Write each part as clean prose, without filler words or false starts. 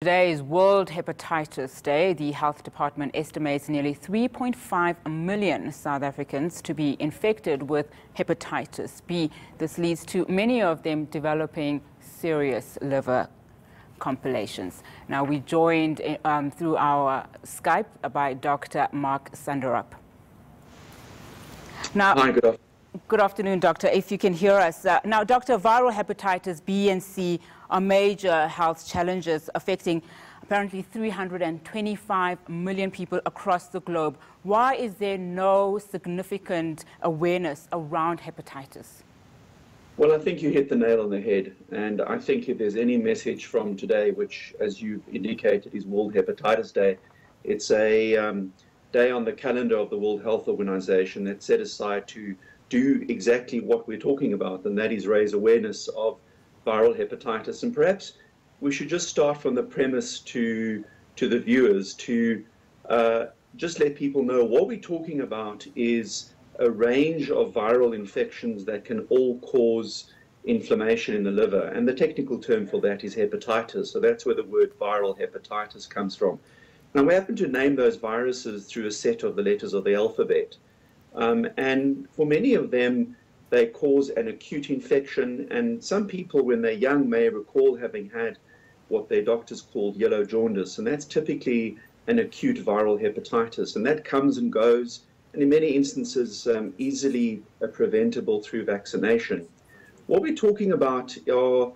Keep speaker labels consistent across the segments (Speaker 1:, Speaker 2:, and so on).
Speaker 1: Today is World Hepatitis Day. The Health Department estimates nearly 3.5 million South Africans to be infected with hepatitis B. This leads to many of them developing serious liver complications. Now, we joined through our Skype by Dr. Mark Sanderup. Now,
Speaker 2: hi, good afternoon.
Speaker 1: Good afternoon, Doctor. If you can hear us. Now, Doctor, viral hepatitis B and C are major health challenges affecting apparently 325 million people across the globe. Why is there no significant awareness around hepatitis?
Speaker 2: Well, I think you hit the nail on the head. And I think if there's any message from today, which, as you've indicated, is World Hepatitis Day, it's a day on the calendar of the World Health Organization that's set aside to do exactly what we're talking about, and that is raise awareness of viral hepatitis. And perhaps we should just start from the premise to the viewers to just let people know what we're talking about is a range of viral infections that can all cause inflammation in the liver. And the technical term for that is hepatitis. So that's where the word viral hepatitis comes from. Now, we happen to name those viruses through a set of the letters of the alphabet. And for many of them, they cause an acute infection. And some people, when they're young, may recall having had what their doctors called yellow jaundice. And that's typically an acute viral hepatitis. And that comes and goes, and in many instances, easily preventable through vaccination. What we're talking about are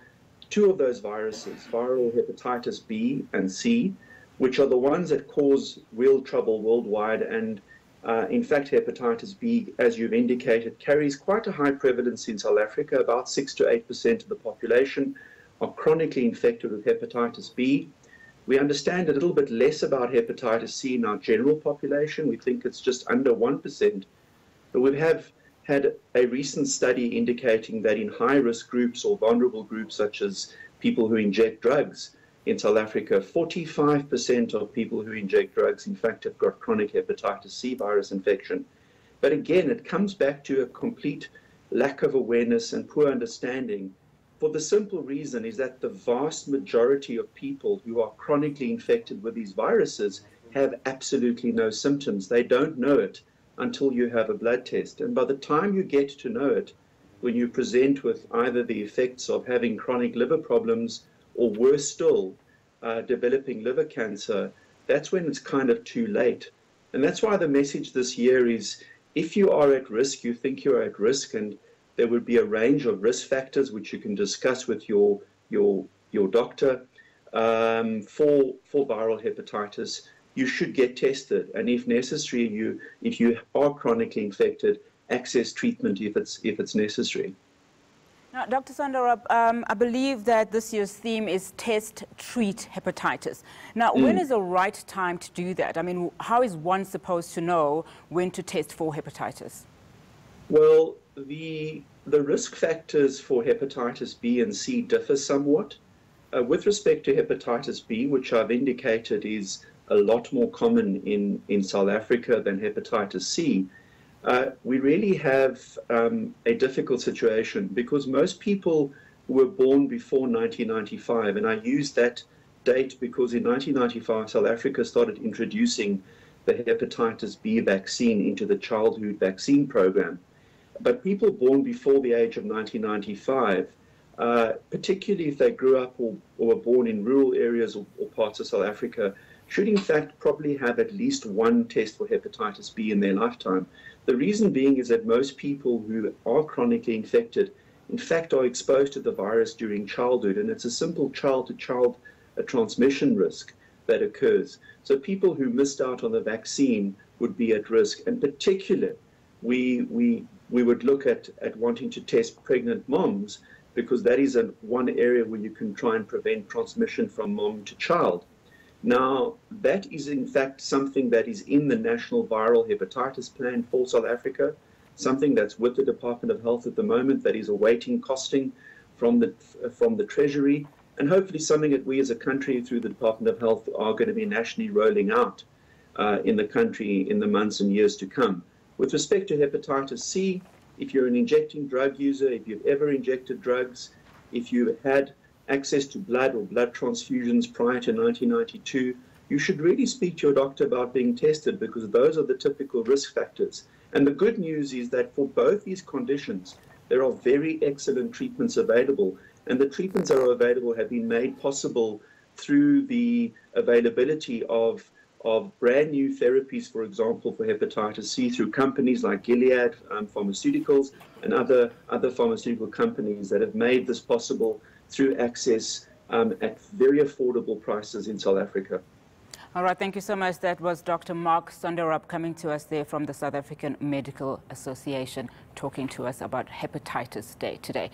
Speaker 2: two of those viruses, viral hepatitis B and C, which are the ones that cause real trouble worldwide. And in fact, hepatitis B, as you've indicated, carries quite a high prevalence in South Africa. About 6 to 8% of the population are chronically infected with hepatitis B. We understand a little bit less about hepatitis C in our general population. We think it's just under 1%. But we have had a recent study indicating that in high-risk groups or vulnerable groups, such as people who inject drugs, in South Africa, 45% of people who inject drugs, in fact, have got chronic hepatitis C virus infection. But again, it comes back to a complete lack of awareness and poor understanding, for the simple reason is that the vast majority of people who are chronically infected with these viruses have absolutely no symptoms. They don't know it until you have a blood test. And by the time you get to know it, when you present with either the effects of having chronic liver problems or worse still, developing liver cancer, that's when it's kind of too late. And that's why the message this year is, if you are at risk, you think you're at risk, and there would be a range of risk factors which you can discuss with your doctor for viral hepatitis, you should get tested. And if necessary, if you are chronically infected, access treatment if it's necessary.
Speaker 1: Now, Dr. Sanderup, I believe that this year's theme is test, treat hepatitis. Now, when is the right time to do that? I mean, how is one supposed to know when to test for hepatitis?
Speaker 2: Well, the risk factors for hepatitis B and C differ somewhat. With respect to hepatitis B, which I've indicated is a lot more common in South Africa than hepatitis C, we really have a difficult situation because most people were born before 1995, and I use that date because in 1995 South Africa started introducing the hepatitis B vaccine into the childhood vaccine program. But people born before the age of 1995, particularly if they grew up or were born in rural areas or parts of South Africa, should in fact probably have at least one test for hepatitis B in their lifetime. The reason being is that most people who are chronically infected, in fact, are exposed to the virus during childhood, and it's a simple child-to-child transmission risk that occurs. So people who missed out on the vaccine would be at risk, and particularly we would look at wanting to test pregnant moms, because that is one area where you can try and prevent transmission from mom to child. Now, that is in fact something that is in the National Viral Hepatitis Plan for South Africa, something that's with the Department of Health at the moment that is awaiting costing from the Treasury, and hopefully something that we as a country through the Department of Health are going to be nationally rolling out in the country in the months and years to come. With respect to hepatitis C, if you're an injecting drug user, if you've ever injected drugs, if you had access to blood or blood transfusions prior to 1992, you should really speak to your doctor about being tested, because those are the typical risk factors. And the good news is that for both these conditions, there are very excellent treatments available. And the treatments that are available have been made possible through the availability of brand new therapies, for example, for hepatitis C, through companies like Gilead Pharmaceuticals and other pharmaceutical companies that have made this possible through access at very affordable prices in South Africa.
Speaker 1: All right, thank you so much. That was Dr. Mark Sonderup coming to us there from the South African Medical Association, talking to us about Hepatitis Day today.